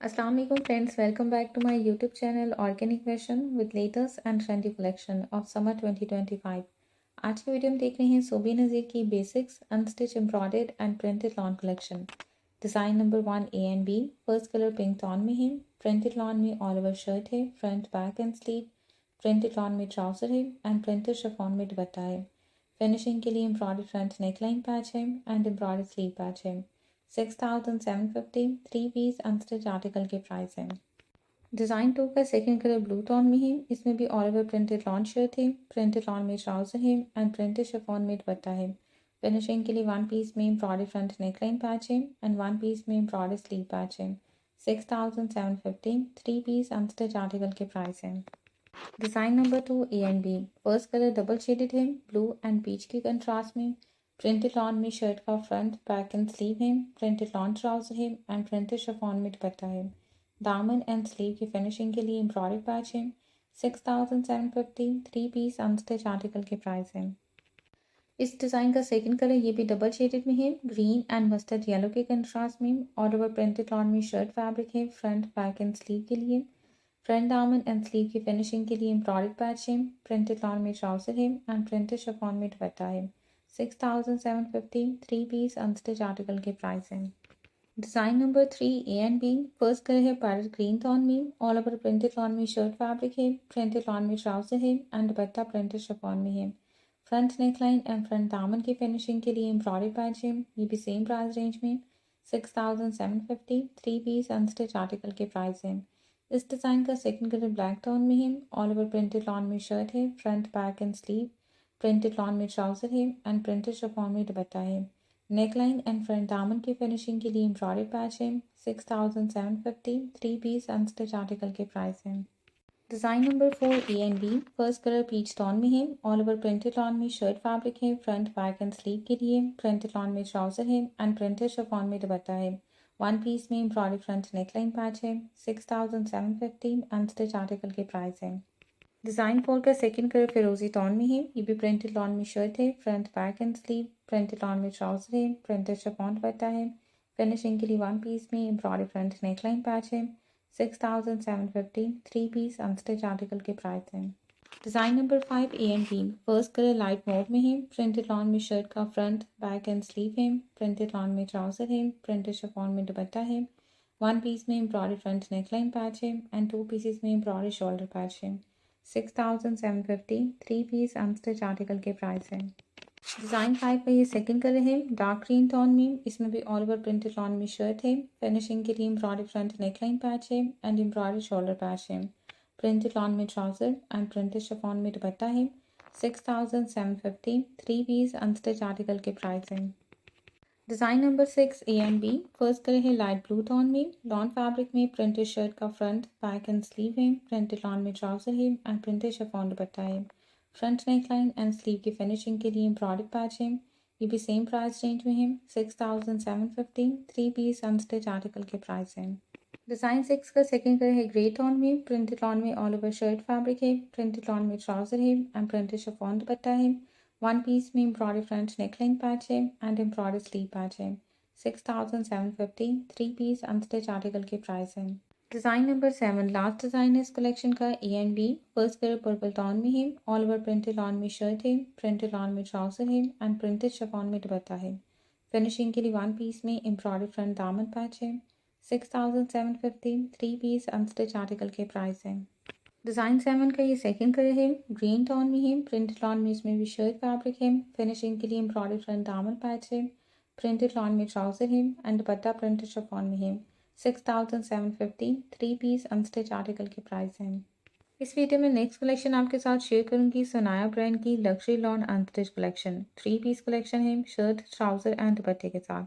अस्सलाम वालेकुम friends, welcome back to my YouTube channel organic fashion with latest and trendy collection of summer 2025। आज की video में देख रहे हैं सोबी नज़ीर की basics unstitch embroidered and printed lawn collection. Design number 1 A and B। First colour pink tone में है। Printed lawn में ऑल ओवर शर्ट है, front back and sleeve. Printed lawn में ट्राउज़र है एंड प्रिंटेड शिफॉन में दुपट्टा है। Finishing के लिए एम्ब्रॉयडर्ड फ्रंट नेकलाइन पैच है एंड एम्ब्रॉयडर्ड स्लीव पैच है। 6,750 थ्री पीस अनस्टिच आर्टिकल के प्राइस हैं। डिज़ाइन टू का सेकंड कलर ब्लू टोन में है। इसमें भी all over printed lawn shirt है, प्रिंटेड लॉन में ट्राउज़र है एंड प्रिंटेड शिफॉन में दुपट्टा है। फिनिशिंग के लिए वन पीस में एम्ब्रॉयडर्ड फ्रंट नेकलाइन पैच है एंड वन पीस में एम्ब्रॉयडर्ड स्लीव पैच है। 6,750 थ्री पीस अनस्टिच आर्टिकल के प्राइस हैं। Design number 2 A and B। First colour double shaded है, ब्लू एंड पीच के कंट्रास्ट में। प्रिंटेड लॉन में शर्ट का फ्रंट बैक एंड स्लीव है, प्रिंटेड लॉन ट्राउज़र है एंड प्रिंटेड शिफॉन में दुपट्टा है। दामन एंड स्लीव की फिनिशिंग के लिए एम्ब्रॉयडर्ड पैच है। 6,750 थ्री पीस अनस्टिच आर्टिकल के प्राइस हैं। इस डिज़ाइन का सेकंड कलर ये भी डबल शेडेड में है, ग्रीन एंड मस्टर्ड येलो के कंट्रास्ट में। ऑल ओवर प्रिंटेड लॉन में शर्ट फैब्रिक है, फ्रंट बैक एंड स्लीव के लिए। फ्रंट दामन एंड स्लीव की फिनिशिंग के लिए एम्ब्रॉयडर्ड पैच है, प्रिंटेड लॉन में ट्राउज़र है एंड प्रिंटेड शिफॉन में दुपट्टा है। 6,750 थ्री पीस अनस्टिच आर्टिकल के प्राइस हैं। Design number 3 A and B। First colour है पैरेट ग्रीन टोन में। ऑल ओवर प्रिंटेड लॉन में शर्ट फैब्रिक है, प्रिंटेड लॉन में ट्राउज़र है एंड दुपट्टा प्रिंटेड शिफॉन में है। फ्रंट नेकलाइन एंड फ्रंट दामन की फिनिशिंग के लिए एम्ब्रॉयडर्ड पैच है, ये भी सेम प्राइस रेंज में। 6,750 थ्री पीस अनस्टिच आर्टिकल के प्राइस हैं। इस डिज़ाइन का सेकंड कलर ब्लैक टोन में है। ऑल ओवर प्रिंटेड लॉन में शर्ट है, front back and sleeve. Printed lawn में ट्राउज़र है एंड प्रिंटेड शिफॉन में दुपट्टा है। नेकलाइन एंड फ्रंट दामन की फिनिशिंग के लिए एम्ब्रॉयडर्ड पैच है। 6,750 थ्री पीस अनस्टिच आर्टिकल के प्राइस हैं। Design number 4 A and B। First colour peach tone में है। ऑल ओवर प्रिंटेड लॉन में शर्ट फैब्रिक है, फ्रंट बैक एंड स्लीव के लिए। प्रिंटेड लॉन में ट्राउज़र है एंड प्रिंटेड शिफॉन में दुपट्टा है। वन पीस में एम्ब्रॉयडर्ड फ्रंट नेकलाइन पैच है। 6,750 अनस्टिच आर्टिकल के प्राइस हैं। डिज़ाइन 4 का सेकंड कलर फिरोजी टोन में है। ये भी प्रिंटेड लॉन में शर्ट है, front back and sleeve. Printed lawn में ट्राउज़र है, प्रिंटेड शिफॉन दुपट्टा है। फिनिशिंग के लिए वन पीस में एम्ब्रॉयडर्ड फ्रंट नेकलाइन पैच है। 6,750 थ्री पीस अनस्टिच आर्टिकल के प्राइस हैं। Design number 5 A and B। First colour light mode में है। प्रिंटेड लॉन में शर्ट का फ्रंट बैक एंड स्लीव है, प्रिंटेड लॉन में ट्राउज़र है, प्रिंटेड शिफॉन में दुपट्टा है। वन पीस में एम्ब्रॉयडर्ड फ्रंट नेकलाइन पैच है एंड टू पीसेस में एम्ब्रॉयडर्ड शोल्डर पैच है। 6,750 थ्री पीस अनस्टिच आर्टिकल के प्राइस हैं। डिज़ाइन 5 का ये सेकंड कलर है, डार्क ग्रीन टोन में। इसमें भी ऑल ओवर प्रिंटेड लॉन में शर्ट है। फिनिशिंग के लिए एम्ब्रॉयडर्ड फ्रंट नेकलाइन पैच है एंड एम्ब्रॉयडर्ड शोल्डर पैच है। प्रिंटेड लॉन में ट्राउज़र एंड प्रिंटेड शिफॉन में दुपट्टा है। 6,750 थ्री पीस अनस्टिच आर्टिकल के प्राइस हैं। Design number 6 A and B। First colour है लाइट ब्लू टोन में। लॉन फैब्रिक में प्रिंटेड शर्ट का फ्रंट बैक एंड स्लीव है, प्रिंटेड लॉन में ट्राउज़र है एंड प्रिंटेड शिफॉन दुपट्टा है। फ्रंट नेकलाइन एंड स्लीव की फिनिशिंग के लिए एम्ब्रॉयडर्ड पैच है, ये भी सेम प्राइस रेंज में है। 6,750 थ्री पीस अनस्टिच आर्टिकल के प्राइस हैं। डिज़ाइन 6 का सेकंड कलर है ग्रे टोन में। प्रिंटेड लॉन में ऑल ओवर शर्ट फैब्रिक है, प्रिंटेड लॉन में ट्राउज़र है एंड प्रिंटेड शिफॉन दुपट्टा है। वन पीस में एम्ब्रॉयडर्ड फ्रंट नेकलाइन पैच है एंड एम्ब्रॉयडर्ड स्लीव पैच है। 6,750 थ्री पीस अनस्टिच आर्टिकल के प्राइस हैं। डिज़ाइन नंबर 7 लास्ट डिज़ाइन है इस कलेक्शन का, A and B। First colour purple tone में है। ऑल ओवर प्रिंटेड लॉन में शर्ट है, प्रिंटेड लॉन में ट्राउज़र है एंड प्रिंटेड शिफॉन में दुपट्टा है। फिनिशिंग के लिए वन पीस में एम्ब्रॉयडर्ड फ्रंट दामन पैच है। 6,750 थ्री पीस अनस्टिच आर्टिकल के प्राइस हैं। डिज़ाइन 7 का ये सेकंड कलर है, ग्रीन टोन में है। प्रिंटेड लॉन में इसमें भी शर्ट फैब्रिक है। फिनिशिंग के लिए एम्ब्रॉयडर्ड फ्रंट दामन पैच है। प्रिंटेड लॉन में ट्राउज़र है एंड दुपट्टा प्रिंटेड शिफॉन में है। 6,750 थ्री पीस अनस्टिच आर्टिकल के प्राइस हैं। इस वीडियो में नेक्स्ट कलेक्शन आपके साथ शेयर करूंगी सनाया ब्रांड की luxury lawn unstitch collection. Three piece collection है, शर्ट ट्राउज़र एंड दुपट्टे के साथ।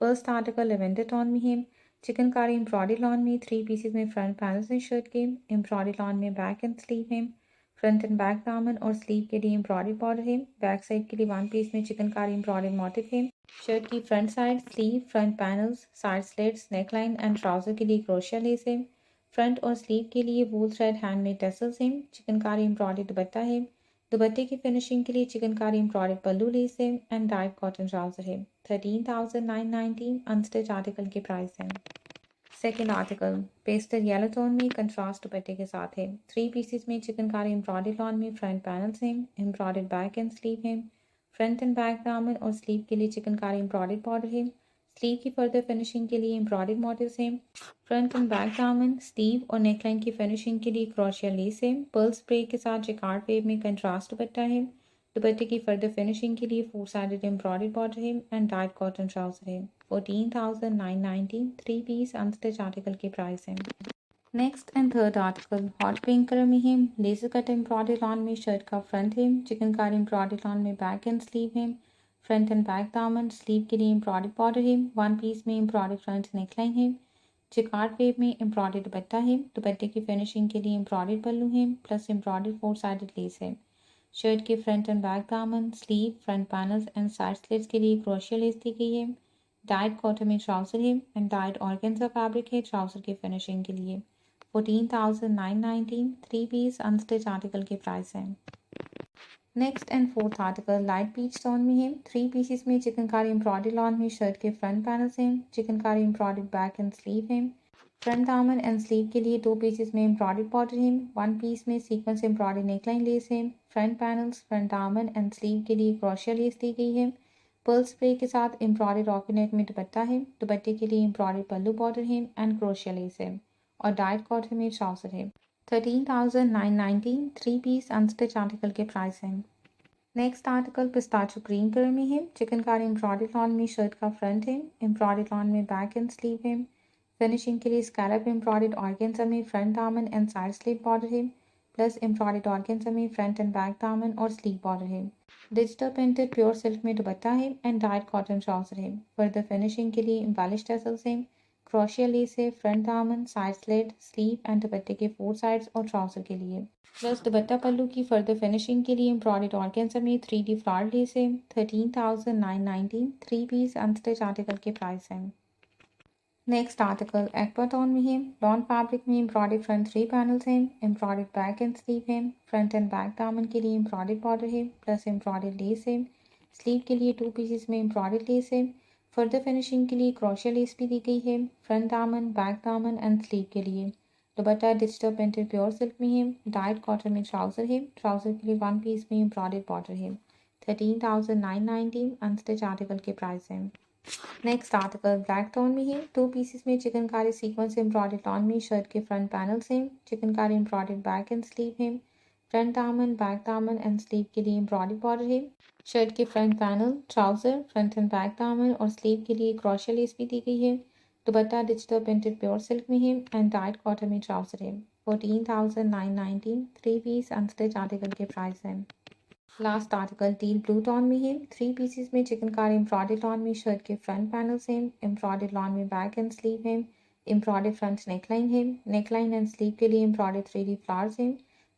फर्स्ट आर्टिकल लेवेंडर टोन में है। चिकनकारी एम्ब्रॉयडरी लॉन में थ्री पीसेस में फ्रंट पैनल्स हैं शर्ट के। एम्ब्रॉयडरी लॉन में बैक एंड स्लीव है। फ्रंट एंड बैक दामन और स्लीव के लिए एम्ब्रॉयडरी बॉर्डर है। बैक साइड के लिए वन पीस में चिकनकारी एम्ब्रॉयडरी मोटिव है। शर्ट की front side, sleeve, front panels, side slits, neckline and trouser के लिए क्रोशिया लेस है। फ्रंट और स्लीव के लिए वूल थ्रेड हैंडमेड टसल्स हैं। चिकनकारी एम्ब्रॉयडरी दुपट्टा है। दुपट्टे की फिनिशिंग के लिए चिकनकारी एम्ब्रॉयडरी पल्लू लेस है एंड डार्क कॉटन ट्राउज़र है। 13,990 अनस्टिच आर्टिकल के प्राइस हैं। Second article pastel yellow tone में कंट्रास्ट दुपट्टे के साथ है। 3 पीसेस में चिकनकारी एम्ब्रॉयडर्ड लॉन में front panel same, embroidered back and sleeve है। फ्रंट एंड बैक दामन और स्लीव के लिए चिकनकारी एम्ब्रॉयडर्ड बॉर्डर है। स्लीव की फर्दर फिनिशिंग के लिए एम्ब्रॉयडर्ड मोटिव्स है। फ्रंट एंड बैक दामन, स्लीव और नेकलाइन की फिनिशिंग के लिए क्रोशिया लेस है। पर्ल स्प्रे के साथ जिकार्ड वेव में कंट्रास्ट दुपट्टा है। दुपट्टे की फर्दर फिनिशिंग के लिए 4 साइडेड एम्ब्रॉयडर्ड बॉर्डर है एंड डाइट कॉटन ट्राउजर है। 14,990 3 पीस अनस्टिच आर्टिकल की प्राइस है। Next and third article hot pink colour में है। लेजर कट एम्ब्रॉयडर्ड लॉन में शर्ट का फ्रंट है। चिकनकारी एम्ब्रॉयडर्ड लॉन में बैक एंड स्लीव है। फ्रंट एंड बैक दामन, स्लीव के लिए एम्ब्रॉयडर्ड बॉर्डर है। 1 पीस में एम्ब्रॉयडर्ड फ्रंट नेकलाइन है। जिकार्ड वेव में एम्ब्रॉयडर्ड दुपट्टा है। दुपट्टे की फिनिशिंग के लिए एम्ब्रॉयडर्ड पल्लू है प्लस एम्ब्रॉयडर्ड 4 साइडेड लेस है। शर्ट के फ्रंट एंड बैक दामन, sleeve, front panels and side slits के लिए क्रोशिया लेस दी गई है। डाइट कॉटन में ट्राउजर है एंड डाइट ऑर्गेन्जा फैब्रिक है ट्राउजर की फिनिशिंग के लिए। 14,990 3 पीस अनस्टिच आर्टिकल की प्राइस है। Next and fourth article light peach tone में है। 3 पीसेस में चिकनकारी एम्ब्रॉयडर्ड लॉन में शर्ट के फ्रंट पैनल्स हैं। Chikankari embroidered back and sleeve है। फ्रंट दामन एंड स्लीव के लिए 2 पीसेस में एम्ब्रॉयडर्ड बॉर्डर है। 1 पीस में सीक्वेंस एम्ब्रॉयडर्ड नेकलाइन लेस है। फ्रंट पैनल्स, फ्रंट दामन एंड स्लीव के लिए क्रोशिया लेस दी गई है। पर्ल स्प्रे के साथ एम्ब्रॉयडर्ड रॉकेट में दुपट्टा है। दुपट्टे के लिए एम्ब्रॉयडर्ड पल्लू बॉर्डर है एंड क्रोशिया लेस है और डाइट कॉटन में ट्राउजर है। 13,990 3 पीस अनस्टिच आर्टिकल के प्राइस है। नेक्स्ट आर्टिकल पिस्ताचो ग्रीन कलर में है। चिकनकारी एम्ब्रॉयडर्ड लॉन में शर्ट का फ्रंट है। एम्ब्रॉयडर्ड लॉन में बैक एंड स्लीव है। फिनिशिंग के लिए स्कैलप एम्ब्रॉयडर्ड ऑर्गेन्जा में फ्रंट दामन एंड साइड स्लीव बॉर्डर है प्लस एम्ब्रॉयडर्ड ऑर्गेन्जा में फ्रंट एंड बैक दामन और स्लीव बॉर्डर है। डिजिटल प्रिंटेड प्योर सिल्क में दुपट्टा है एंड डाइट कॉटन ट्राउजर है। फर्दर फिनिशिंग के लिए एम्बेलिश टसल्स हैं। क्रोशिया लेस है। फ्रंट दामन, साइड स्लिट, स्लीव एंड दुपट्टे के 4 साइड्स और ट्राउजर के लिए प्लस दुपट्टा पल्लू की फर्दर फिनिशिंग के लिए एम्ब्रॉयडर्ड ऑर्गेन्जा में 3D फ्लावर लेस है। 13,990 3 पीस अनस्टिच आर्टिकल के प्राइस है। नेक्स्ट आर्टिकल एक्वा टोन में है। लॉन फैब्रिक में एम्ब्रॉयडर्ड फ्रंट 3 पैनल्स हैं। एम्ब्रॉयडर्ड बैक एंड स्लीव है। फ्रंट एंड बैक दामन के लिए एम्ब्रॉयडर्ड बॉर्डर है प्लस एम्ब्रॉयडर्ड लेस है। स्लीव के लिए 2 पीसेस में एम्ब्रॉयडर्ड लेस है। फर्दर फिनिशिंग के लिए क्रोशिया लेस भी दी गई है। फ्रंट दामन, बैक दामन एंड स्लीव के लिए दुपट्टा डिजिटल प्रिंटेड प्योर सिल्क में है। डाइट कॉटन में ट्राउजर है। ट्राउजर के लिए 1 पीस में एम्ब्रॉयडर्ड बॉर्डर है। 13,990 अनस्टिच आर्टिकल के प्राइस है। नेक्स्ट आर्टिकल ब्लैक टोन में है। 2 पीसेस में चिकनकारी सीक्वेंस एम्ब्रॉयडर्ड लॉन में शर्ट के फ्रंट पैनल्स हैं। Chikankari embroidered back and sleeve है। फ्रंट दामन, बैक दामन एंड स्लीव के लिए एम्ब्रॉयडर्ड बॉर्डर है। शर्ट के front panel, trouser, front and back दामन और स्लीव के लिए क्रोशिया लेस भी दी गई है। दुपट्टा डिजिटल प्रिंटेड प्योर सिल्क में है एंड डाइट कॉटन में ट्राउजर है। 14,990 3 पीस अनस्टिच आर्टिकल के प्राइस है। Last article teal blue tone में है। 3 पीसेस में चिकनकारी एम्ब्रॉयडर्ड लॉन में शर्ट के फ्रंट पैनल्स हैं। एम्ब्रॉयडर्ड लॉन में बैक एंड स्लीव है। एम्ब्रॉयडर्ड फ्रंट नेकलाइन है। नेकलाइन एंड स्लीव के लिए एम्ब्रॉयडर्ड 3D फ्लावर्स हैं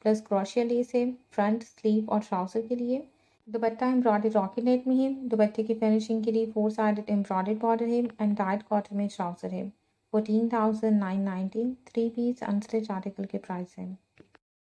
प्लस क्रोशिया लेस है फ्रंट, स्लीव और ट्राउजर के लिए। दुपट्टा एम्ब्रॉयडर्ड रॉकेट नेट में है। दुपट्टे की फिनिशिंग के लिए 4 साइडेड एम्ब्रॉयडर्ड बॉर्डर है एंड डाइट कॉटन में ट्राउजर है। 14,990 3 पीस अनस्टिच आर्टिकल के प्राइस है।